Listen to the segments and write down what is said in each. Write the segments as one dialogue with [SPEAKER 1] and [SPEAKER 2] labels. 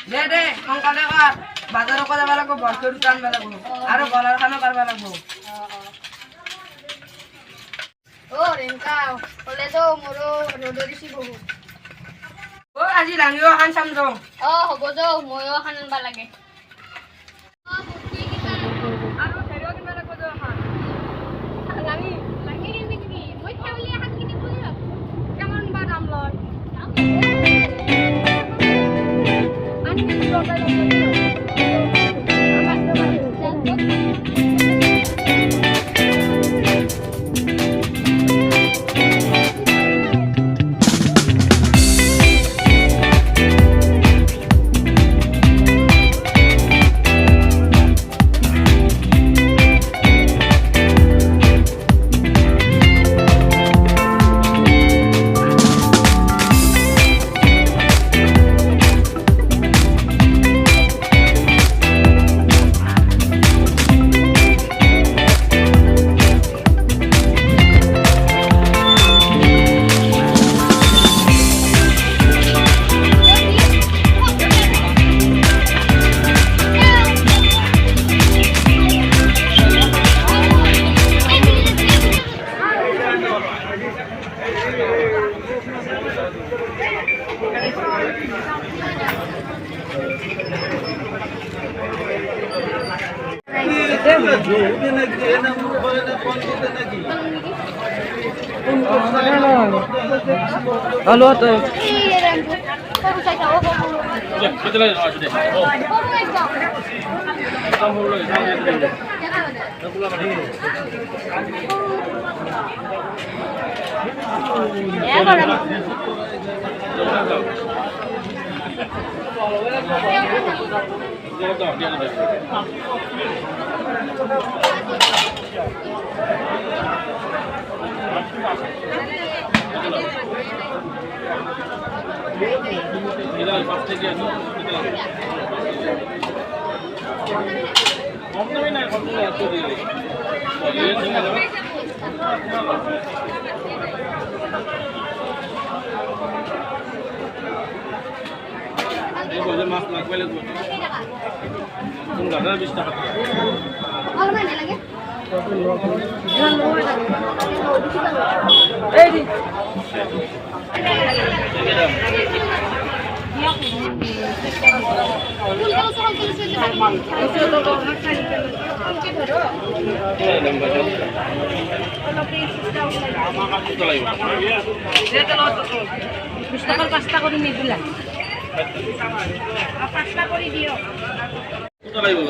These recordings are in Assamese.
[SPEAKER 1] দে দে সোনকালে কৰ বাজাৰকো যাব লাগিব বস্তু দুটা আনিব লাগিব আৰু বলাৰ খানো কৰিব লাগিব
[SPEAKER 2] ৰেংকা কলেজো মোৰো ৰ'দৰ দিছি বহুত
[SPEAKER 1] আজি লাঙিও খান চাম যাওঁ
[SPEAKER 2] হ'ব যাওঁ ময়ো খান আনবা লাগে
[SPEAKER 1] আৰু হেৰিও কিবা লাগিব যাওঁ খান লাঙি
[SPEAKER 2] লাঙি কিনিবি নেকি মই থেউলি এখন কিনিব লাগিব
[SPEAKER 1] কেমন বা দাম লয় Halo tuh. Mas nak balik tu. Tunggu ada bis tak.
[SPEAKER 2] Kalau mana lagi?
[SPEAKER 1] Di. Pasta করে নিয়ে দিলাম পাঁচটা করে দিও
[SPEAKER 3] কত লাগবে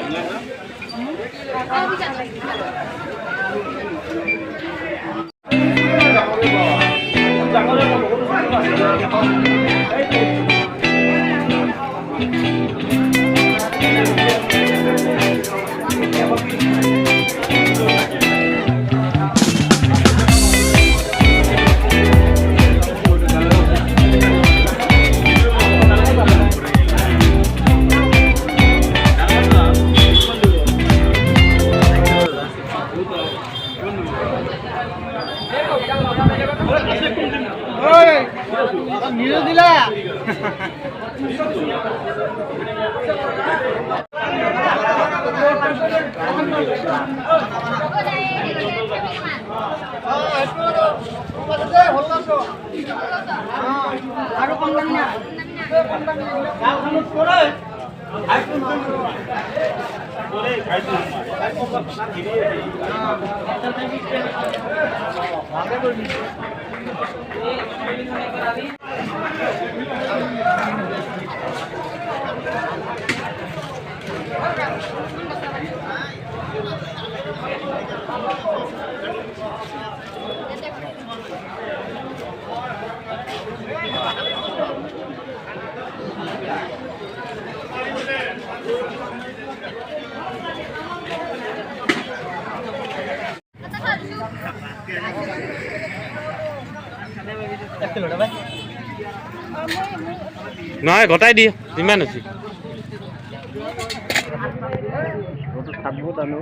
[SPEAKER 1] আরো কম দাম না
[SPEAKER 3] নহয় গটাই দিয়ে যিমান আছে
[SPEAKER 4] থাকবো জানো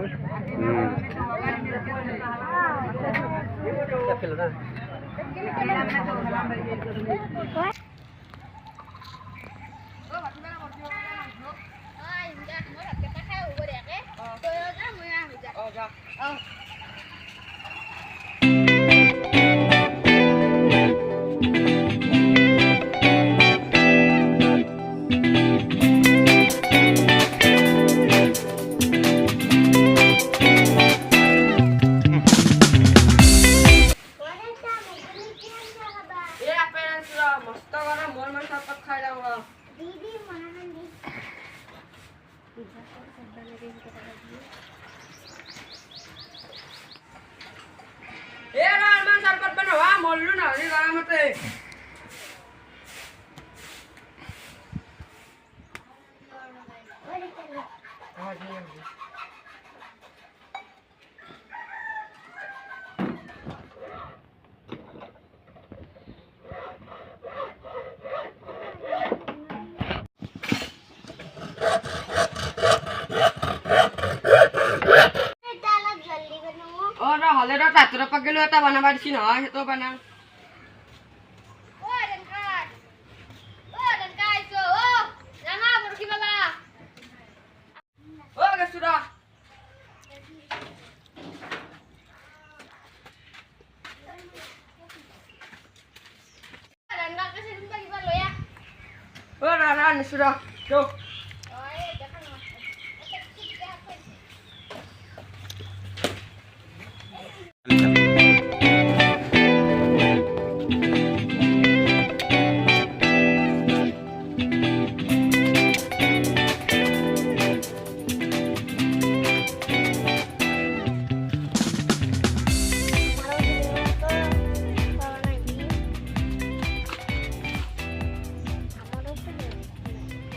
[SPEAKER 1] এ আপেল আনছো মস্ত গরম মোর মান সরবত খাই দাও এ রার মান সরবত বানাওয়া মরলু না এই গরমতে ওরা হলে রা তাতরা পাগেলো এটা বানাবার দিছি না হেতো বানা
[SPEAKER 2] ও রেনকা আইছো ও রাঙা বরকি বাবা
[SPEAKER 1] ও গেছুরা
[SPEAKER 2] রাঙা কাছে দিন কিবা লয়া
[SPEAKER 1] ও রা রা নিসুরা চো
[SPEAKER 2] ওই দেখা না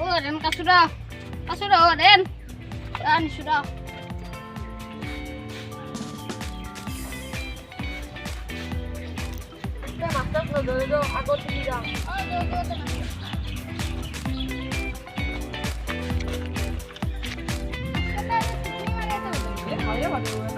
[SPEAKER 2] oh Ren sudah oh Ren sudah
[SPEAKER 1] এটা মাস্টার না ধরে দাও আগত দিয়ে দাও
[SPEAKER 2] oh do
[SPEAKER 1] এ খাইয়া ভালো